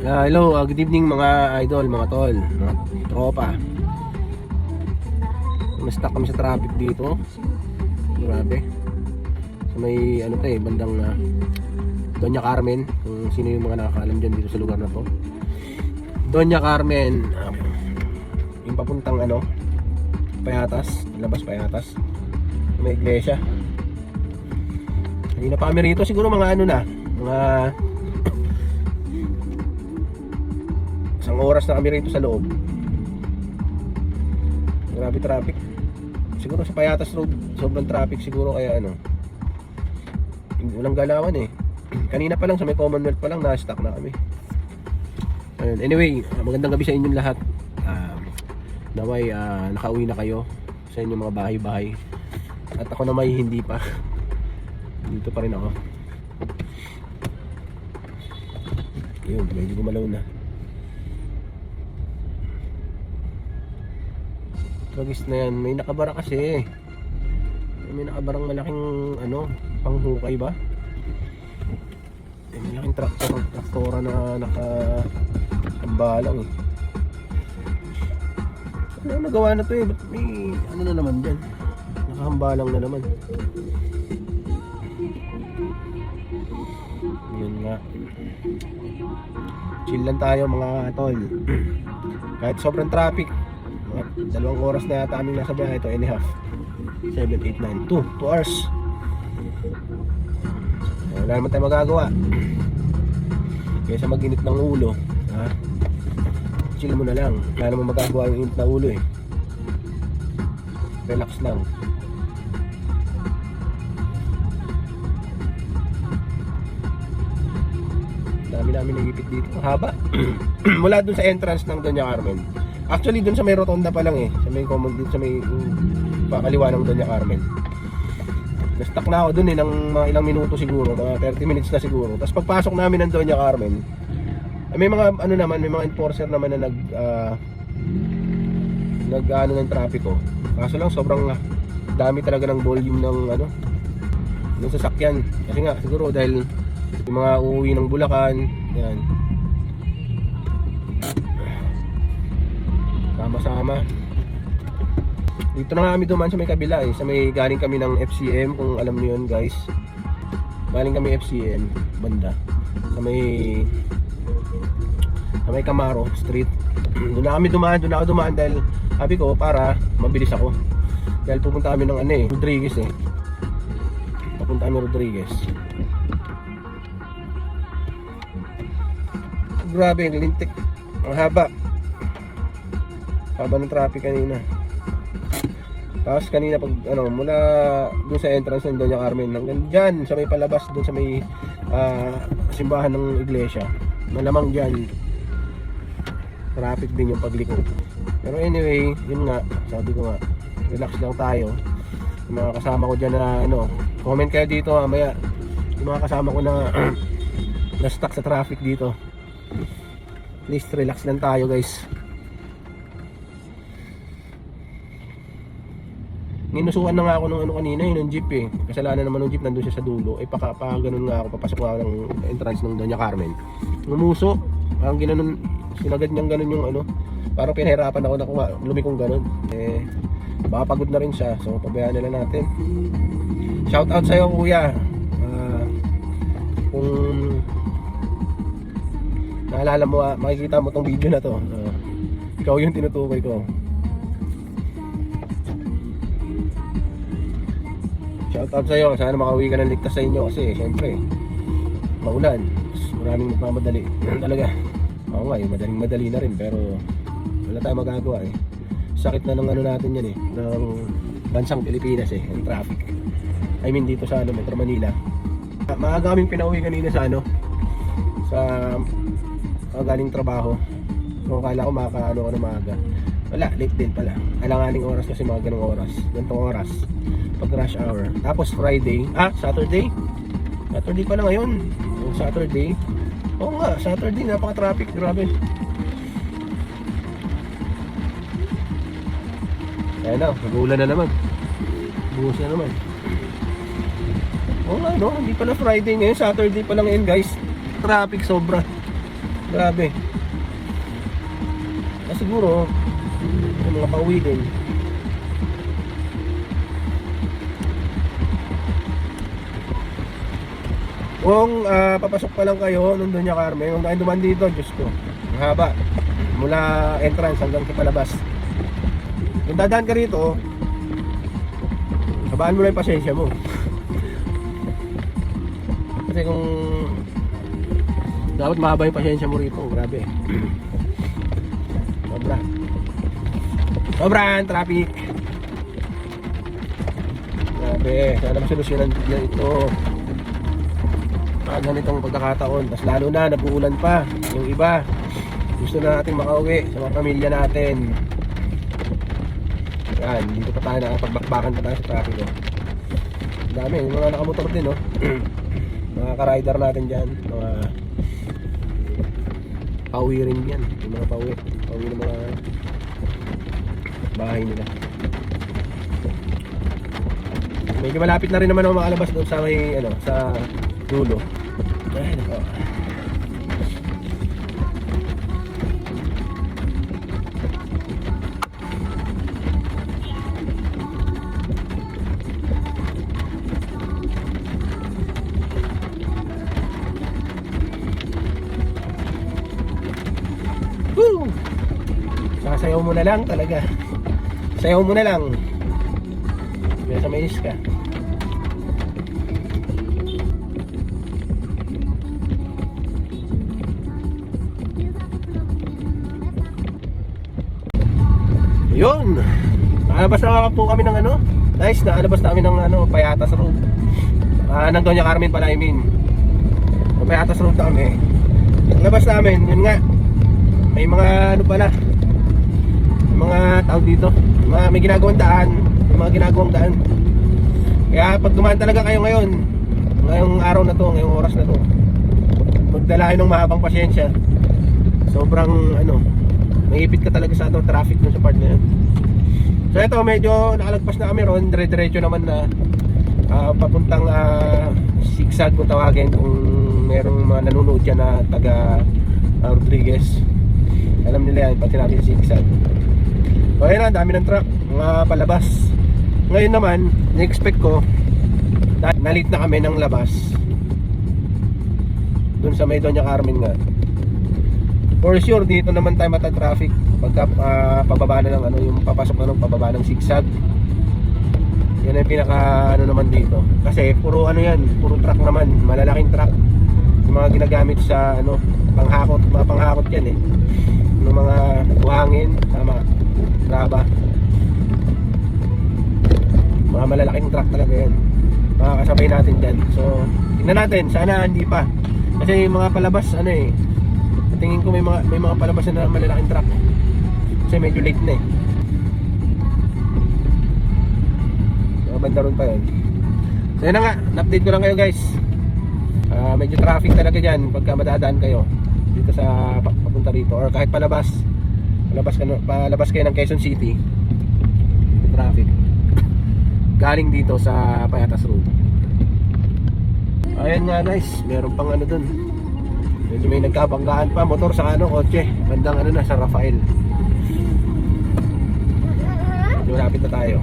Hello, good evening mga idol, mga tol, mga tropa. Na-stuck kami sa traffic dito. Grabe. So may ano to bandang Doña Carmen. Kung sino yung mga nakakaalam dyan dito sa lugar na to. Doña Carmen, yung papuntang Payatas, labas Payatas. May iglesia. Hindi na pa kami rito, siguro mga mga isang oras na kami rito sa loob. Grabe traffic. Siguro sa Payatas Road sobrang traffic siguro, kaya walang galawan kanina pa lang sa may Commonwealth pa lang na-stuck na kami. Ayun. Anyway, magandang gabi sa inyong lahat. Naway nakauwi na kayo sa inyong mga bahay-bahay. At ako na may hindi pa. Dito pa rin ako. Ayun, medyo gumalaw na. Tragis na yan. May nakabara kasi. May nakabarang malaking panghukay ba? May malaking traktora na nakahambalang Ano nagawa na to Ba't may na naman dyan? Nakahambalang na naman. Yun nga. Chill lang tayo mga tol. Kahit sobrang traffic, 2 oras na yata aming nasa biyahe, 2.5 7, 8, 9, 2 hours. Wala naman tayo magagawa kaysa mag-init ng ulo, chill mo na lang. Wala naman magagawa yung init na ulo relax lang. Dami namin nagipit dito, haba. Mula dun sa entrance ng Doña Carmen. Actually dun sa may rotonda pa lang sa may common, dun sa may pakaliwa ng Doña Carmen. Na-stuck na ako dun ng mga ilang minuto siguro, mga 30 minutes na siguro. Tapos pagpasok namin ng Doña Carmen, may mga may mga enforcer naman na ng trapiko. Kaso lang sobrang dami talaga ng volume ng sasakyan. Kasi nga siguro dahil yung mga uuwi ng Bulacan, yan. Sama-sama. Dito na nga kami dumaan sa may kabila sa may galing kami ng FCM, kung alam niyo yun guys. Galing kami FCM banda sa may Camaro Street. Doon na kami dumaan, doon na ako dumaan dahil sabi ko para mabilis ako. Dahil pupunta kami ng Rodriguez Papunta kami Rodriguez. Grabe, ang lintik. Ang haba ng traffic kanina. Tapos kanina pag mula doon sa entrance ng Doña Carmen hanggang dyan sa may palabas doon sa may simbahan ng iglesia, malamang dyan traffic din yung pagliko. Pero anyway, yun nga, sabi ko nga, relax lang tayo. Yung mga kasama ko dyan na comment kayo dito mamaya, yung mga kasama ko na na stuck sa traffic dito. Please relax lang tayo guys. Ninusukan na nga ako ng kanina ng jeep Kasalanan naman ng jeep, nandun siya sa dulo. Ganun nga ako, papasok nga ng entrance ng Doña Carmen. Ngumuso, parang ginanon, sinagad niyang ganun yung parang pinahirapan ako na lumikong ganun. Baka pagod na rin siya, so pabayaan na lang natin. Shout out sa'yo kuya. Kung naalala mo, makikita mo tong video na to, ikaw yung tinutukoy ko. Shout out sa'yo, sana makauwi ka ng ligtas sa inyo kasi syempre maulan, maraming magmamadali talaga. Oo nga madaling-madali na rin, pero wala tayong magagawa sakit na ng natin yan ng bansang Pilipinas ang traffic. I mean dito sa Metro Manila. Maaga kaming pinauwi kanina sa galing trabaho. So akala ko makakaano ka na maaga. Wala, late din pala. Alanganing oras kasi mga ganong oras. Ganitong oras pag rush hour. Tapos Friday, Saturday pala ngayon. Saturday. Oo nga, Saturday napaka-traffic, grabe. Ayan na, nag-uulan na naman. Buhos na naman. Oo nga hindi pala Friday ngayon, Saturday pa lang ngayon guys. Traffic sobra. Grabe. Siguro yung mga pauwi din. Kung papasok pa lang kayo nung Doña Carmen, kung kayo duman dito, Diyos ko, ang haba mula entrance hanggang sa palabas. Kung dadaan ka rito, habaan mo lang yung pasensya mo. Kasi kung dapat mahaba yung pasensya mo rito, grabe. Sobrang traffic. Grabe, sana masolusyonan niya ito. Ganitong pagkakataon. Tapos lalo na, nag-uulan pa. Yung iba, gusto na natin makauwi sa mga pamilya natin. Yan, dito pa tayo nakapagbakbakan pa tayo sa traffic. Ang dami, yung mga nakamotor din, no? Mga ka-rider natin dyan. Mga pauwi rin yan. Yung mga pauwi ng mga bahay nila. Medyo malapit na rin naman ako makalabas doon sa may, ano, sa dulo. Ay, nako. Woo! Sasayaw mo na lang talaga. Sayaw mo na lang. Kaya sa may iska. Yun. Nakalabas na po kami ng ano. Nice, nakalabas namin ng ano, Payatas Road. Ng Doña Carmen pala, I mean. Payatas Road na kami. Nakalabas namin, yun nga. May mga ano pala. Mga tao dito. May ginagawang daan. May mga ginagawang daan. Kaya pag dumaan talaga kayo ngayon, ngayong araw na to, ngayong oras na to, magdala kayo ng mahabang pasyensya. Sobrang ano, maipit ka talaga sa traffic dun sa part na yun. So ito, medyo nakalagpas na kami ron. Dire-diretso naman na papuntang zigzag kung tawagin, kung merong mga nanonood dyan na taga Rodriguez. Alam nila yan, pati namin zigzag. So ayun na, dami ng truck, mga palabas. Ngayon naman, na-expect ko, nalit na kami ng labas dun sa may Doña Carmen nga. For sure, dito naman tayo mata-traffic pagka pababa na ng ano, yung papasok na ng pababa ng zigzag. Yan ang pinaka ano naman dito. Kasi puro ano yan, puro truck naman, malalaking truck. Yung mga ginagamit sa ano, panghakot, mga panghakot yan eh. Yung mga buhangin, tama, graba. Mga malalaking truck talaga yan. Makakasabay natin dyan. So, tingnan natin, sana hindi pa. Kasi yung mga palabas, ano eh, tingin ko may mga palabas na malalaking truck kasi medyo late na eh. Banda ron pa yun. So yun na nga, na-update ko lang kayo guys. Medyo traffic talaga dyan pagka madadaan kayo dito sa papunta rito, or kahit palabas kayo ng Quezon City. May traffic galing dito sa Payatas Road. Ayan nga guys, meron pang ano dun, medyo may nagkabanggaan pa, motor sa ano, kotse, bandang ano na, sa Rafael. Medyo malapit na tayo.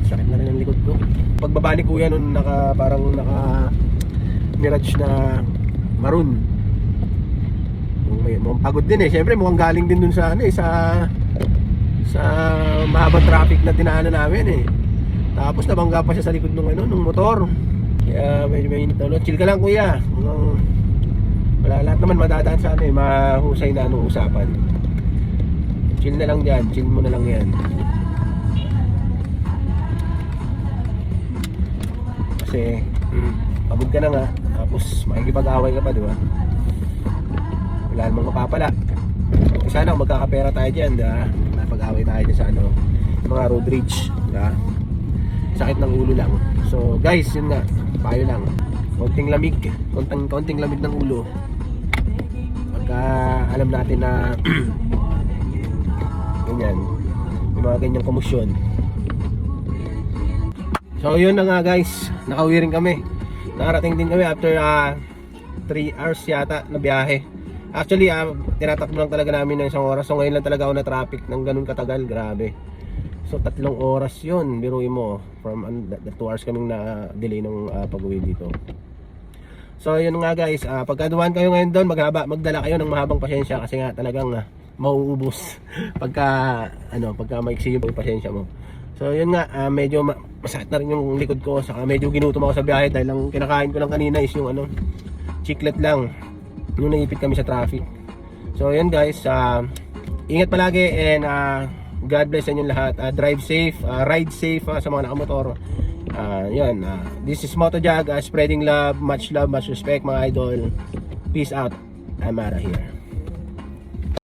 Sakit na rin ang likod ko. Pagbaba ni kuya nun, parang naka Mirage na maroon. Mukhang pagod din eh. Siyempre mukhang galing din dun sa ano eh, sa mahabang traffic na dinaanan namin eh. Tapos nabangga pa siya sa likod ng ano, ng motor. Kaya medyo may init na. Chill ka lang kuya. Wala, lahat naman madadaan sa ano eh, mahusay na anong usapan. Chill na lang dyan, chill mo na lang yan. Kasi pagod ka na nga, tapos makikipag-away ka pa, di ba? Wala namang mapapala. Sana kung magkakapera tayo dyan, napag-away tayo dyan sa ano, mga road rage, diba? Sakit ng ulo lang. So guys, yun nga, payo lang, konting lamig ng ulo pagka alam natin na ganyan, yung mga ganyang komosyon. So yun na nga guys, nakauwi rin kami. Nakarating din kami after 3 hours yata na biyahe. Actually, tinatakbo lang talaga namin ng 1 oras. So ngayon lang talaga ako na traffic ng ganun katagal. Grabe. So 3 oras yun. Biruin mo. From 2 hours kaming na delay ng pag-uwi dito. So yun nga guys, pagkaduhan kayo ngayon doon, magdala kayo ng mahabang pasensya kasi nga talagang mauubos pagka maiksi yung pasensya mo. So yun nga, medyo masakit na rin yung likod ko, saka medyo ginutom ako sa biyahe dahil ang kinakain ko lang kanina is yung chiclet lang. Yung naipit kami sa traffic. So yun guys, ingat palagi and God bless sa inyo lahat. Drive safe, ride safe sa mga nakamotor. This is Motojag, spreading love, much respect mga idol. Peace out. I'm out of here.